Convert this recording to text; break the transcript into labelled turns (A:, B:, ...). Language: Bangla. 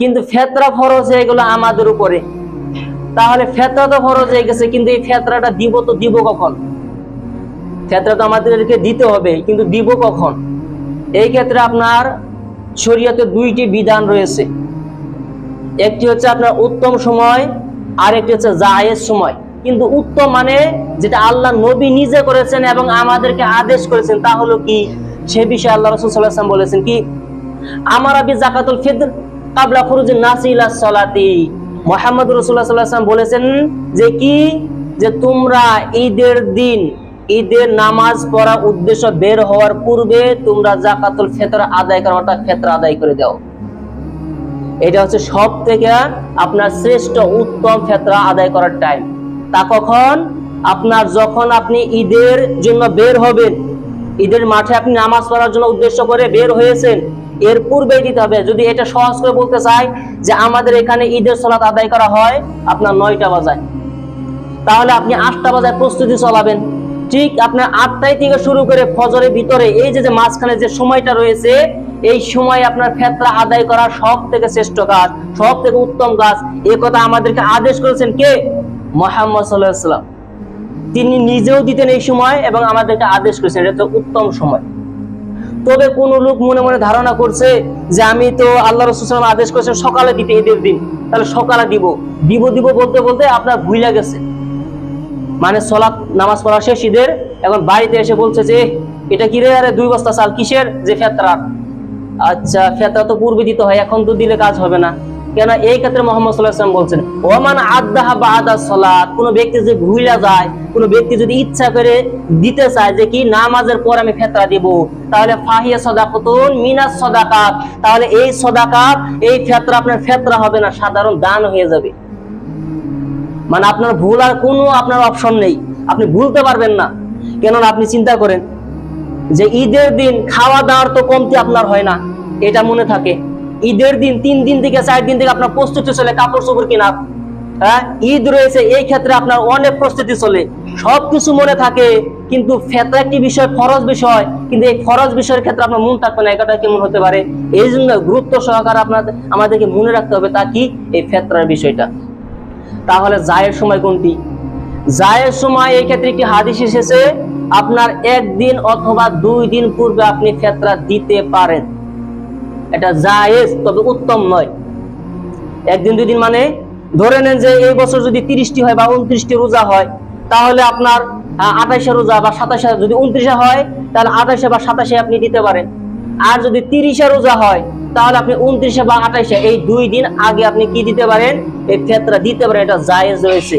A: কিন্তু ফেতরা ফরজ হয়ে গেল আমাদের উপরে। তাহলে ফেতরা তো ফরজ হয়ে গেছে, কিন্তু এই ফেতরাটা দিব কখন? ফেতরা তো আমাদেরকে দিতে হবে, কিন্তু দিব কখন? এই ক্ষেত্রে আপনার শরীয়তে দুইটি বিধান রয়েছে। একটি হচ্ছে আপনার উত্তম সময়, আর একটি হচ্ছে জায়েজ সময়। কিন্তু উত্তম মানে যেটা আল্লাহ নবী নিজে করেছেন এবং আমাদেরকে আদেশ করেছেন, তা হলো কি? সে বিষয়ে আল্লাহ রাসূল সাল্লাল্লাহু আলাইহি ওয়াসাল্লাম বলেছেন কি, আমারা বি যাকাতুল ফিতর ক্বাবলা খুরুজিন নাসি ইলা সালাতি। মুহাম্মদুর রাসূলুল্লাহ সাল্লাল্লাহু আলাইহি ওয়াসাল্লাম বলেছেন যে কি, যে তোমরা ঈদের দিন, ঈদের নামাজ পড়া উদ্দেশ্য বের হওয়ার পূর্বে তোমরা যাকাতুল ফিতর আদায় করো, অর্থাৎ ফিতর আদায় করে দাও। এটা হচ্ছে সব থেকে আপনার শ্রেষ্ঠ উত্তম ফিতর আদায় করার টাইম। তা কখন? আপনার যখন আপনি ঈদের জন্য বের হবেন, ঈদের মাঠে আপনি নামাজ পড়ার জন্য উদ্দেশ্য করে বের হয়েছেন, এর পূর্বেই দিতে হবে। যদি এটা সহজ করে বলতে চাই, যে আমাদের এখানে ঈদের সালাত আদায় করা হয় আপনার 9টা বাজায়, তাহলে আপনি 8টা বাজায় প্রস্তুতি চালাবেন। ঠিক আপনার 8টায় থেকে শুরু করে ফজরের ভিতরে এই যে মাঝখানে যে সময়টা রয়েছে, এই সময় আপনার ফিতরা আদায় করা সব থেকে শ্রেষ্ঠ কাজ, সব থেকে উত্তম কাজ। এই কথা আমাদেরকে আদেশ করেছেন কে? মুহাম্মদ সাল্লাল্লাহু আলাইহি ওয়াসাল্লাম। তিনি নিজেও দিতেন এই সময় এবং আমাদেরকে আদেশ করেছেন, এটা তো উত্তম সময়। তবে কোন লোক মনে মনে ধারণা করছে যে আমি তো আল্লাহ রাসূল সাল্লাল্লাহু আলাইহি ওয়াসাল্লাম আদেশ করেছেন সকালে দিতে, ঈদের দিন, তাহলে সকালে দিব বলতে বলতে আপনার ভুলে গেছে। মানে সালাত নামাজ পড়া শেষ ঈদের, এখন বাড়িতে এসে বলছে যে এটা কি রে, আরে 2 বস্তা চাল কিসের? যে ফিতরা। আচ্ছা, ফিতরা তো পূর্বে দিতে হয়, এখন তো দিলে কাজ হবে না কেন? এই ক্ষেত্রে মুহাম্মদ সাল্লাল্লাহু আলাইহি ওয়াসাল্লাম বলছেন, ওমান আদাহা বাদা সালাত, কোন ব্যক্তি যে ভুলে যায়, কোন ব্যক্তি যদি ইচ্ছা করে দিতে চায় যে কি নামাজের পর আমি ফিতরা দিব, তাহলে ফাহিয়া সাদাকাতুন মিনাস সাদাকাত, তাহলে এই সাদাকাত, এই ফিতরা আপনার ফিতরা হবে না, সাধারণ দান হয়ে যাবে। মানে আপনার ভুলার কোনো আপনার অপশন নেই, আপনি ভুলতে পারবেন না। কেননা আপনি চিন্তা করেন যে ঈদের দিন খাওয়া দাওয়ার তো কমতি আপনার হয় না, এটা মনে থাকে। ঈদের দিন 3 দিন থেকে 4 দিন থেকে আপনার প্রস্তুতি চলে, কাপড় চোপড় কিনা, হ্যাঁ ঈদ রয়েছে, এই ক্ষেত্রে আপনার অনেক প্রস্তুতি চলে, সবকিছু মনে থাকে। কিন্তু ফিতরা একটি বিষয়, ফরজ বিষয়, কিন্তু এই ফরজ বিষয়ের ক্ষেত্রে আপনার মন থাকবে না, এটা কেমন হতে পারে? এই জন্য গুরুত্ব সহকারে আমাদেরকে মনে রাখতে হবে, তা কি? এই ফিতরার বিষয়টা। তাহলে জায়েজ সময় কোনটি? জায়েজ সময় এই ক্ষেত্রে একটি হাদিস এসেছে, আপনার 1 দিন অথবা 2 দিন পূর্বে আপনি ফিতরা দিতে পারেন, এটা জায়েজ, তবে উত্তম নয়। 1 দিন 2 দিন মানে ধরে নেন যে এই বছর যদি 30টি হয় বা 29টি রোজা হয়, তাহলে আপনার 28 রোজা বা 27, যদি 29 হয় তাহলে 28 বা 27 আপনি দিতে পারেন। আর যদি 30 রোজা হয় তাহলে আপনি 29 বা 28 এই 2 দিন আগে আপনি কি দিতে পারেন? এই ফিতরা দিতে পারেন, এটা জায়েজ রয়েছে।